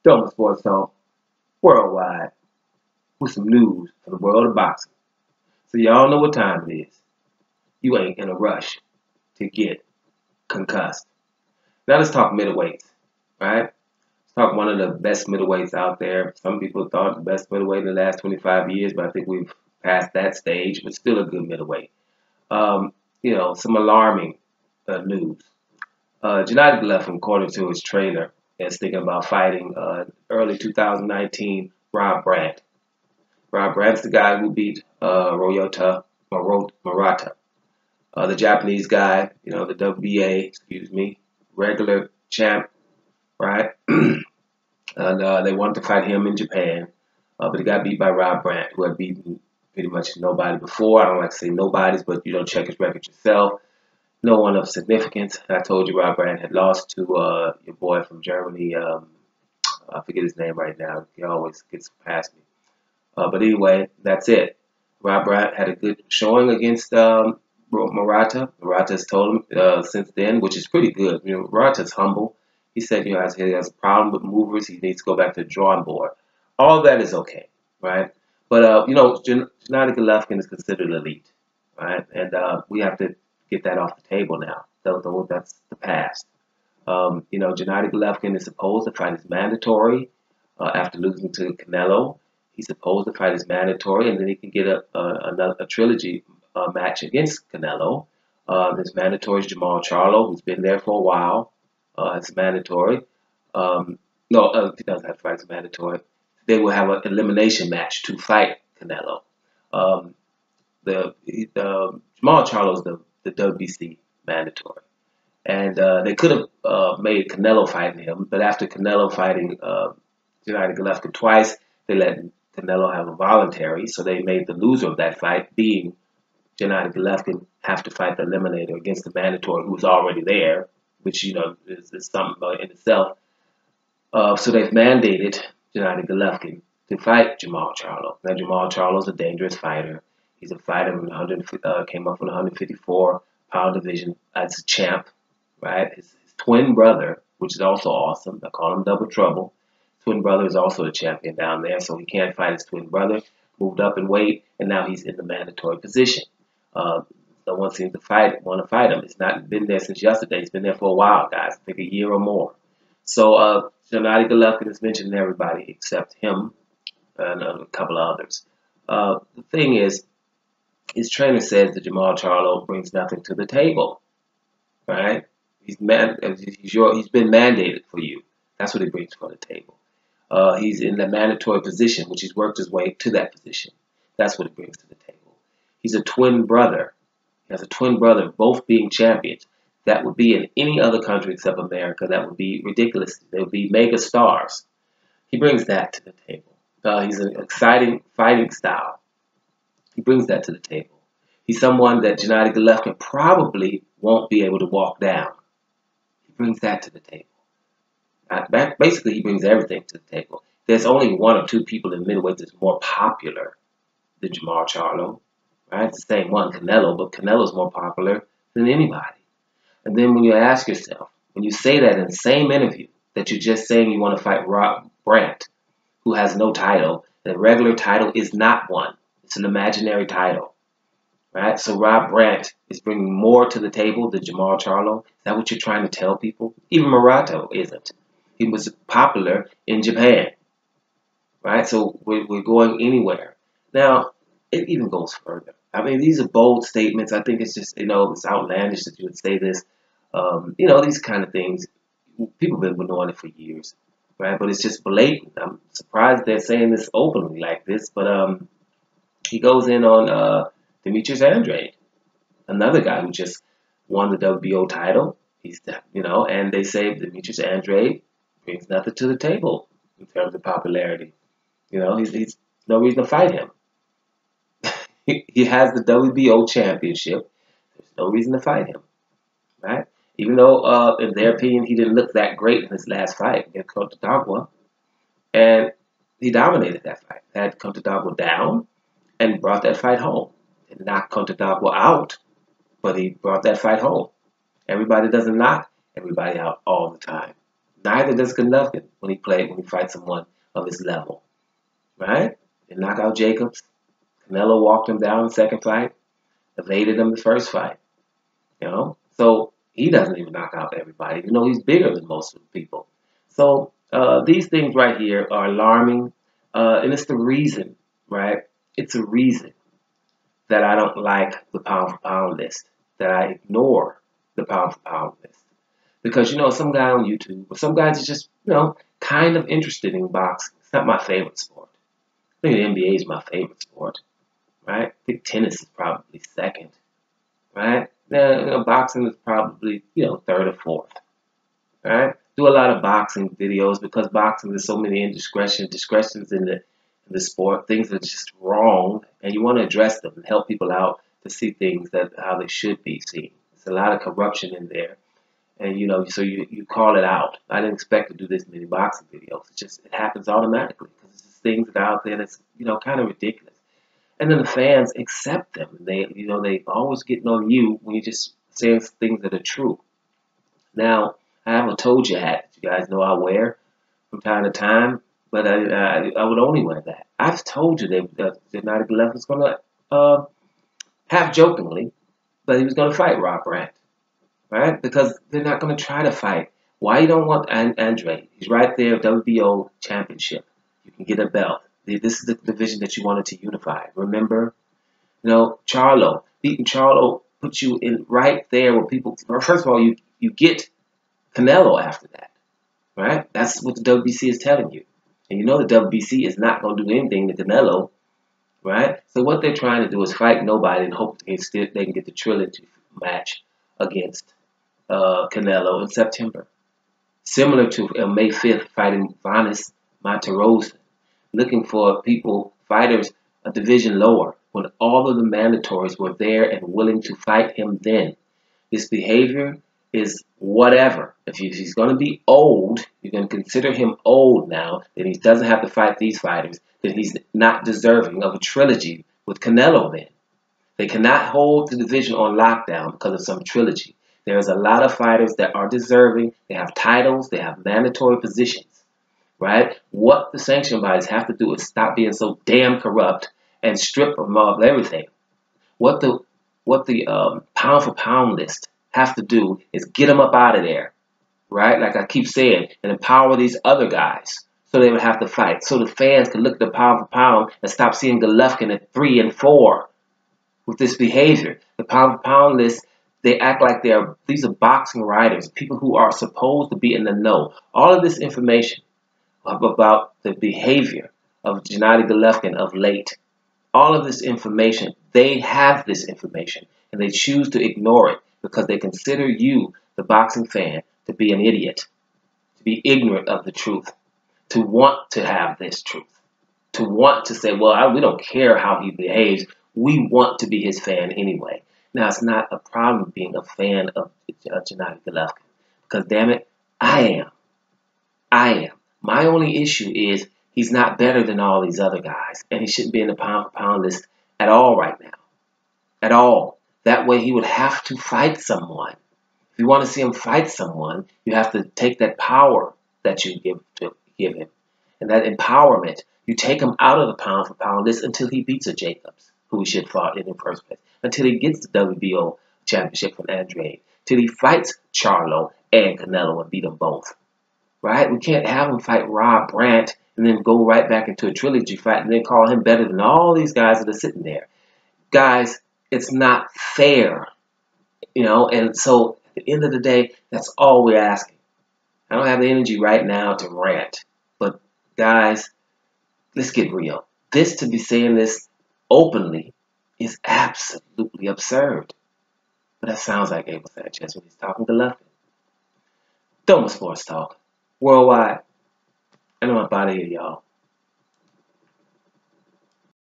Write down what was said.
Double Sports Talk worldwide with some news for the world of boxing. So y'all know what time it is. You ain't in a rush to get concussed. Now let's talk middleweights, right? Let's talk one of the best middleweights out there. Some people thought the best middleweight in the last 25 years, but I think we've passed that stage, but still a good middleweight. Some alarming news. Gennady Golovkin, according to his trainer, is thinking about fighting early 2019 Rob Brandt. Rob Brandt's the guy who beat Murata, the Japanese guy, the WBA, regular champ, right? And they wanted to fight him in Japan, but he got beat by Rob Brandt, who had beaten pretty much nobody before. I don't like to say nobody's, but check his record yourself. No one of significance. I told you Rob Brandt had lost to your boy from Germany. I forget his name right now. He always gets past me. But anyway, that's it. Rob Brandt had a good showing against Murata. Murata's told him since then, which is pretty good. Murata's humble. He said, he has a problem with movers. He needs to go back to the drawing board. All that is okay, right? But, Gennady Golovkin is considered elite, right? And we have to get that off the table now. That's the past. Gennady Golovkin is supposed to fight his mandatory after losing to Canelo. He's supposed to fight his mandatory, and then he can get a trilogy match against Canelo. His mandatory is Jamal Charlo, who's been there for a while. It's mandatory. He doesn't have to fight his mandatory. They will have an elimination match to fight Canelo. Jamal Charlo is the WBC mandatory. And they could have made Canelo fighting him, but after Canelo fighting Gennady Golovkin twice, they let Canelo have a voluntary, so they made the loser of that fight, being Gennady Golovkin, have to fight the eliminator against the mandatory who was already there, which, is something in itself. So they've mandated Gennady Golovkin to fight Jamal Charlo. Now, Jamal Charlo's a dangerous fighter. He's a fighter who came up from the 154-pound division as a champ, right? His twin brother, which is also awesome. I call him Double Trouble. Twin brother is also a champion down there, so he can't fight his twin brother. Moved up in weight, and now he's in the mandatory position. No one seems to want to fight him. It's not been there since yesterday. He's been there for a while, guys. I think a year or more. So Gennady Golovkin is mentioning everybody except him and a couple of others. The thing is, his trainer says that Jamal Charlo brings nothing to the table, right? He's been mandated for you. That's what he brings to the table. He's in the mandatory position, which he's worked his way to that position. That's what he brings to the table. He's a twin brother. He has a twin brother, both being champions. That would be in any other country except America. That would be ridiculous. They would be mega stars. He brings that to the table. He's an exciting fighting style. He brings that to the table. He's someone that Gennady Golovkin probably won't be able to walk down. He brings that to the table. Basically, he brings everything to the table. There's only one or two people in middleweight that's more popular than Jamal Charlo, right? It's the same one, Canelo, but Canelo's more popular than anybody. And then when you ask yourself, when you say that in the same interview, that you're just saying you want to fight Rob Brandt, who has no title, the regular title is not one. It's an imaginary title, right? So Rob Brandt is bringing more to the table than Jamal Charlo. Is that what you're trying to tell people? Even Murata isn't. He was popular in Japan, right? So we're going anywhere. Now, it even goes further. I mean, these are bold statements. I think it's just, it's outlandish that you would say this. These kind of things, people have been doing it for years, right? But it's just blatant. I'm surprised they're saying this openly like this, but he goes in on Demetrius Andrade, another guy who just won the WBO title. And they say Demetrius Andrade brings nothing to the table in terms of popularity. He's no reason to fight him. He has the WBO championship. There's no reason to fight him, right? Even though, in their opinion, he didn't look that great in his last fight against Contadagua, and he dominated that fight. Had Contadagua down and brought that fight home. Didn't knock Contadagua out, but he brought that fight home. Everybody doesn't knock everybody out all the time. Neither Neither does Golovkin when he fights someone of his level, right? They knock out Jacobs. Canelo walked him down the second fight, evaded him the first fight. So he doesn't even knock out everybody. He's bigger than most of the people. So these things right here are alarming, and it's the reason, right? It's a reason that I don't like the pound-for-pound list, that I ignore the pound-for-pound list. Because, some guy on YouTube, or some guys are just, kind of interested in boxing. It's not my favorite sport. I think the NBA is my favorite sport, right? I think tennis is probably second, right? Boxing is probably, third or fourth, right? Do a lot of boxing videos because boxing, there's so many discretions in the sport, things that are just wrong, and you want to address them and help people out to see things how they should be seen. There's a lot of corruption in there, and so you call it out. I didn't expect to do this many boxing videos. It happens automatically because it's just things that are out there that's kind of ridiculous. And then the fans accept them. They always getting on you when you just saying things that are true. Now, I have a told you hat that you guys know I wear from time to time, but I would only wear that. I've told you that Gennady Golovkin was going to, half jokingly, but he was going to fight Rob Brandt, right? Because they're not going to try to fight. Why you don't want Andre? He's right there, WBO championship. You can get a belt. This is the division that you wanted to unify. Remember? Charlo. Beating Charlo puts you in right there where people, first of all, you get Canelo after that, right? That's what the WBC is telling you. And the WBC is not going to do anything to Canelo, right? So what they're trying to do is fight nobody and hope they can get the trilogy match against Canelo in September. Similar to May 5th fighting Vanis Monterosa, looking for fighters a division lower, when all of the mandatories were there and willing to fight him then. This behavior is whatever. If he's going to be old, you're going to consider him old now, then he doesn't have to fight these fighters, then he's not deserving of a trilogy with Canelo then. They cannot hold the division on lockdown because of some trilogy. There's a lot of fighters that are deserving. They have titles. They have mandatory positions, right? What the sanction bodies have to do is stop being so damn corrupt and strip them of everything. What the pound-for-pound list have to do is get them up out of there, right? Like I keep saying, and empower these other guys so they would have to fight. So the fans can look at the pound-for-pound and stop seeing Golovkin at 3 and 4 with this behavior. The pound-for-pound list, they act like these are boxing writers, people who are supposed to be in the know. All of this information about the behavior of Gennady Golovkin of late, all of this information, they have this information, and they choose to ignore it because they consider you, the boxing fan, to be an idiot, to be ignorant of the truth, to want to have this truth, to want to say, well, we don't care how he behaves. We want to be his fan anyway. Now, it's not a problem being a fan of Gennady Golovkin because, damn it, I am. My only issue is he's not better than all these other guys, and he shouldn't be in the pound-for-pound list at all right now. At all. That way he would have to fight someone. If you want to see him fight someone, you have to take that power that you give him. And that empowerment, you take him out of the pound-for-pound list until he beats a Jacobs, who he should have fought in the first place. Until he gets the WBO championship from Andre. Till he fights Charlo and Canelo and beat them both. Right? We can't have him fight Rob Brandt and then go right back into a trilogy fight and then call him better than all these guys that are sitting there. Guys, it's not fair. And so at the end of the day, that's all we're asking. I don't have the energy right now to rant. But guys, let's get real. To be saying this openly is absolutely absurd. But that sounds like Abel Sanchez when he's talking to Golovkin. Doma Sports Talk. Worldwide. And I'm up out of here, y'all.